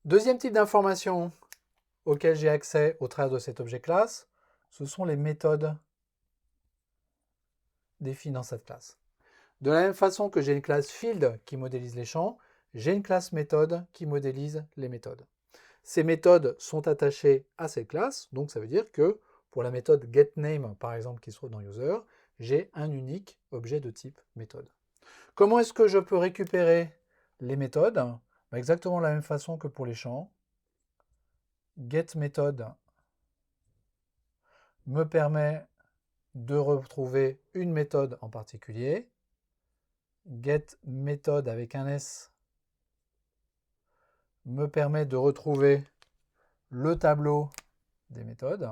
Deuxième type d'information auquel j'ai accès au travers de cet objet classe, ce sont les méthodes définies dans cette classe. De la même façon que j'ai une classe field qui modélise les champs, j'ai une classe méthode qui modélise les méthodes. Ces méthodes sont attachées à cette classe, donc ça veut dire que pour la méthode getName, par exemple, qui se trouve dans user, j'ai un unique objet de type méthode. Comment est-ce que je peux récupérer les méthodes? Exactement de la même façon que pour les champs. GetMethod me permet de retrouver une méthode en particulier. GetMethod avec un S me permet de retrouver le tableau des méthodes.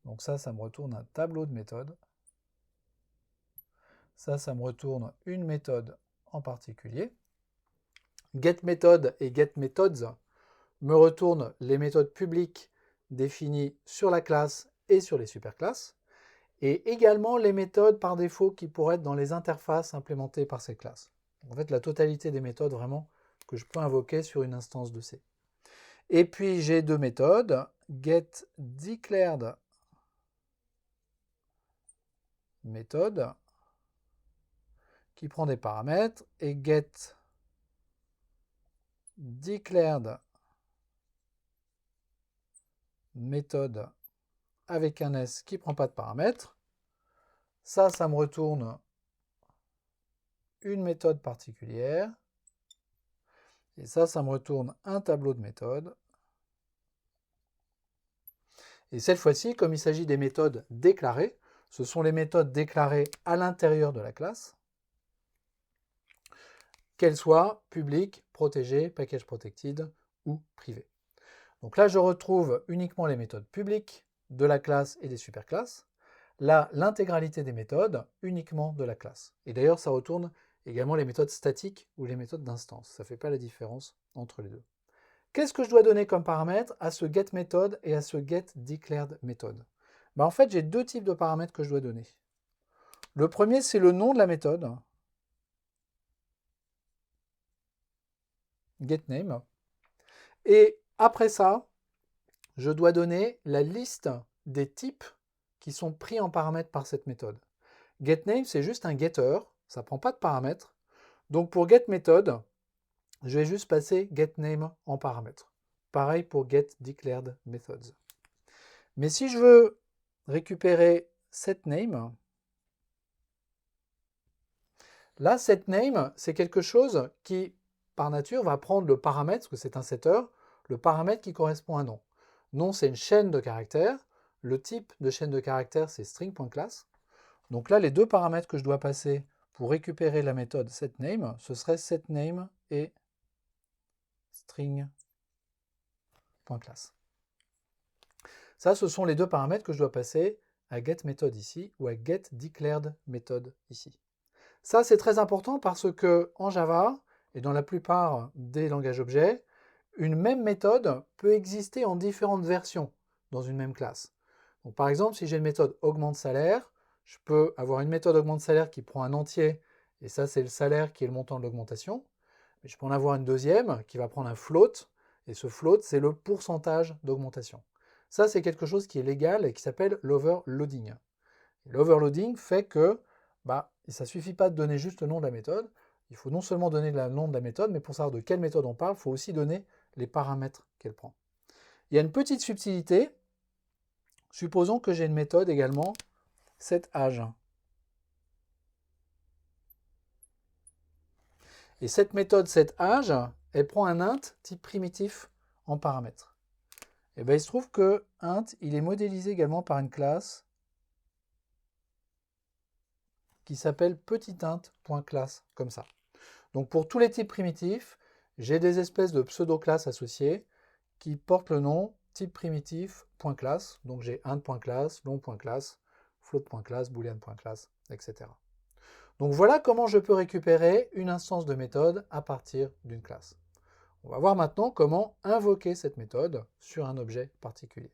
Donc ça me retourne un tableau de méthodes. Ça me retourne une méthode en particulier. GetMethod et GetMethods me retournent les méthodes publiques définies sur la classe et sur les superclasses, et également les méthodes par défaut qui pourraient être dans les interfaces implémentées par ces classes. En fait, la totalité des méthodes vraiment que je peux invoquer sur une instance de C. Et puis j'ai deux méthodes, getDeclared méthode qui prend des paramètres et getDeclared méthode avec un S qui ne prend pas de paramètres. Ça me retourne une méthode particulière. Et ça me retourne un tableau de méthodes. Et cette fois-ci, comme il s'agit des méthodes déclarées, ce sont les méthodes déclarées à l'intérieur de la classe, qu'elles soient publiques, protégées, package protected ou privées. Donc là, je retrouve uniquement les méthodes publiques de la classe et des superclasses. Là, l'intégralité des méthodes uniquement de la classe. Et d'ailleurs, ça retourne également les méthodes statiques ou les méthodes d'instance. Ça ne fait pas la différence entre les deux. Qu'est-ce que je dois donner comme paramètre à ce getMethod et à ce getDeclaredMethod? En fait, j'ai deux types de paramètres que je dois donner. Le premier, c'est le nom de la méthode, getName. Et après ça, je dois donner la liste des types qui sont pris en paramètre par cette méthode. GetName, c'est juste un getter, ça ne prend pas de paramètres. Donc pour getMethod, je vais juste passer getName en paramètre. Pareil pour getDeclaredMethods. Mais si je veux récupérer setName, là, setName, c'est quelque chose qui, par nature, va prendre le paramètre, parce que c'est un setter, le paramètre qui correspond à un nom. Nom, c'est une chaîne de caractères. Le type de chaîne de caractères, c'est string.class. Donc là, les deux paramètres que je dois passer pour récupérer la méthode setName, ce serait setName et string.class. Ça, ce sont les deux paramètres que je dois passer à getMethod ici ou à getDeclaredMethod ici. Ça, c'est très important parce que en Java et dans la plupart des langages objets, une même méthode peut exister en différentes versions dans une même classe. Donc, par exemple, si j'ai une méthode augmente-salaire, je peux avoir une méthode augmente-salaire qui prend un entier, et ça, c'est le salaire qui est le montant de l'augmentation. Mais je peux en avoir une deuxième qui va prendre un float, et ce float, c'est le pourcentage d'augmentation. Ça, c'est quelque chose qui est légal et qui s'appelle l'overloading. L'overloading fait que ça ne suffit pas de donner juste le nom de la méthode. Il faut non seulement donner le nom de la méthode, mais pour savoir de quelle méthode on parle, il faut aussi donner les paramètres qu'elle prend. Il y a une petite subtilité. Supposons que j'ai une méthode également, setAge. Et cette méthode setAge, elle prend un int type primitif en paramètre. Et bien il se trouve que int, il est modélisé également par une classe qui s'appelle petitint.class, comme ça. Donc pour tous les types primitifs, j'ai des espèces de pseudo-classes associées qui portent le nom type primitif.class. Donc j'ai int.class, long.class, float.class, boolean.class, etc. Donc voilà comment je peux récupérer une instance de méthode à partir d'une classe. On va voir maintenant comment invoquer cette méthode sur un objet particulier.